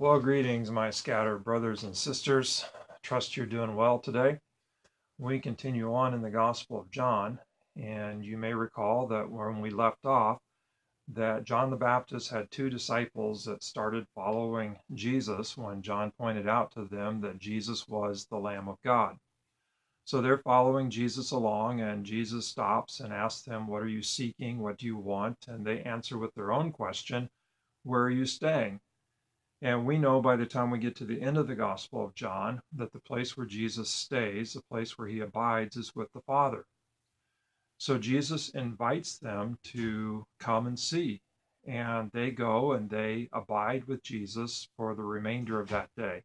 Well, greetings, my scattered brothers and sisters. I trust you're doing well today. We continue on in the Gospel of John, and you may recall that when we left off, that John the Baptist had two disciples that started following Jesus when John pointed out to them that Jesus was the Lamb of God. So they're following Jesus along, and Jesus stops and asks them, "What are you seeking? What do you want?" And they answer with their own question, "Where are you staying?" And we know by the time we get to the end of the Gospel of John that the place where Jesus stays, the place where he abides, is with the Father. So Jesus invites them to come and see. And they go and they abide with Jesus for the remainder of that day.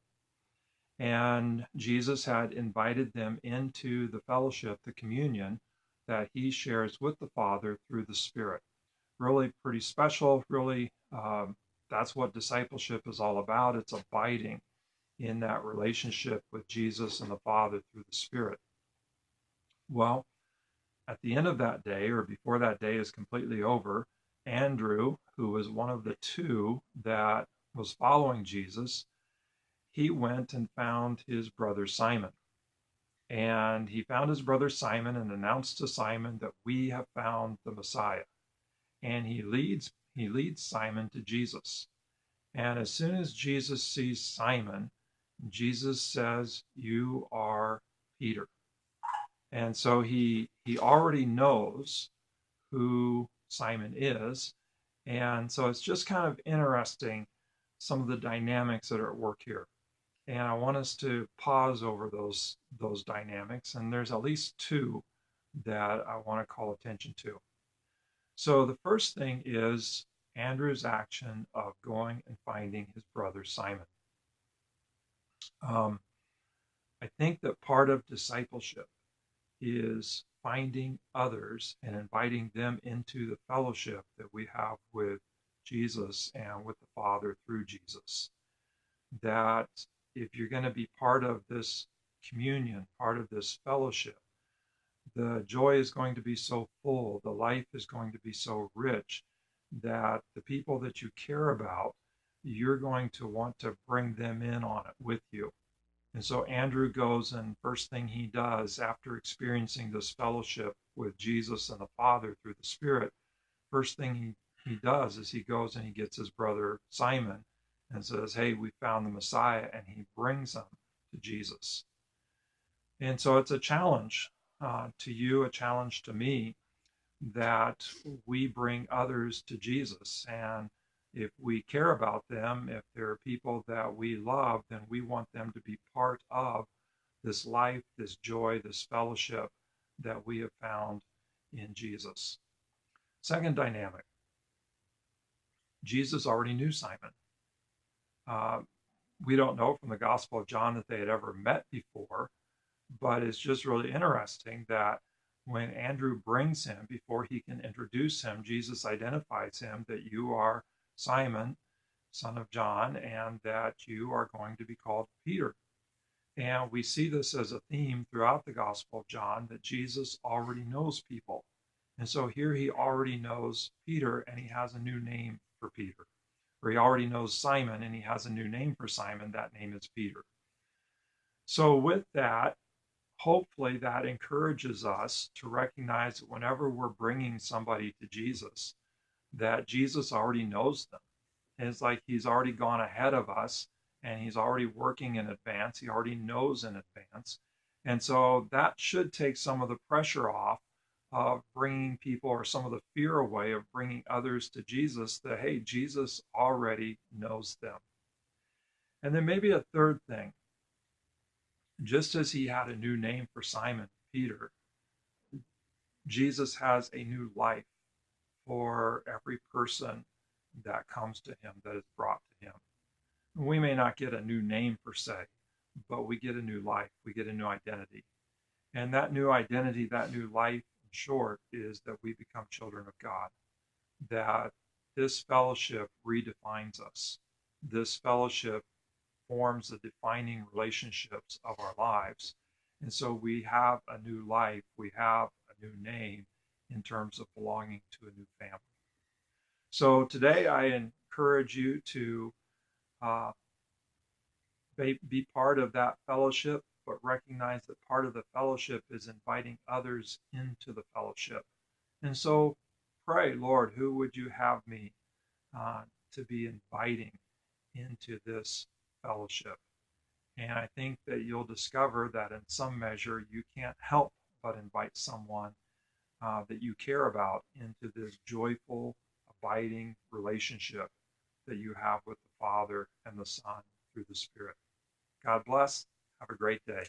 And Jesus had invited them into the fellowship, the communion that he shares with the Father through the Spirit. Really pretty special, really. That's what discipleship is all about. It's abiding in that relationship with Jesus and the Father through the Spirit. Well, at the end of that day, or before that day is completely over, Andrew, who was one of the two that was following Jesus, he went and found his brother Simon. And he found his brother Simon and announced to Simon that we have found the Messiah. And he leads Simon to Jesus. And as soon as Jesus sees Simon, Jesus says, "You are Peter." And so he already knows who Simon is. And so it's just kind of interesting, some of the dynamics that are at work here. And I want us to pause over those dynamics. And there's at least two that I want to call attention to. So the first thing is Andrew's action of going and finding his brother Simon. I think that part of discipleship is finding others and inviting them into the fellowship that we have with Jesus and with the Father through Jesus. That if you're going to be part of this communion, part of this fellowship, the joy is going to be so full, the life is going to be so rich that the people that you care about, you're going to want to bring them in on it with you. And so Andrew goes, and first thing he does after experiencing this fellowship with Jesus and the Father through the Spirit, first thing he does is he goes and he gets his brother Simon and says, "Hey, we found the Messiah," and he brings him to Jesus. And so it's a challenge to you, a challenge to me, that we bring others to Jesus. And if we care about them, if they're people that we love, then we want them to be part of this life, this joy, this fellowship that we have found in Jesus. Second dynamic, Jesus already knew Simon. We don't know from the Gospel of John that they had ever met before, but it's just really interesting that when Andrew brings him, before he can introduce him, Jesus identifies him that you are Simon, son of John, and that you are going to be called Peter. And we see this as a theme throughout the Gospel of John, that Jesus already knows people. And so here he already knows Peter, and he has a new name for Peter. Or he already knows Simon, and he has a new name for Simon. That name is Peter. So with that, hopefully that encourages us to recognize that whenever we're bringing somebody to Jesus, that Jesus already knows them. And it's like he's already gone ahead of us, and he's already working in advance. He already knows in advance. And so that should take some of the pressure off of bringing people, or some of the fear away of bringing others to Jesus, that, hey, Jesus already knows them. And then maybe a third thing, just as he had a new name for Simon Peter, Jesus has a new life for every person that comes to him, that is brought to him. We may not get a new name per se, but we get a new life, we get a new identity. And that new identity, that new life, in short, is that we become children of God, that this fellowship redefines us. This fellowship forms the defining relationships of our lives. And so we have a new life, we have a new name in terms of belonging to a new family. So today I encourage you to be part of that fellowship, but recognize that part of the fellowship is inviting others into the fellowship. And so pray, Lord, who would you have me to be inviting into this fellowship? And I think that you'll discover that in some measure you can't help but invite someone that you care about into this joyful, abiding relationship that you have with the Father and the Son through the Spirit. God bless. Have a great day.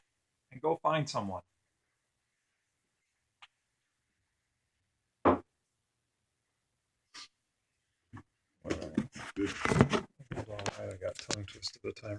And go find someone. Hold on, I got tongue twisted the timer.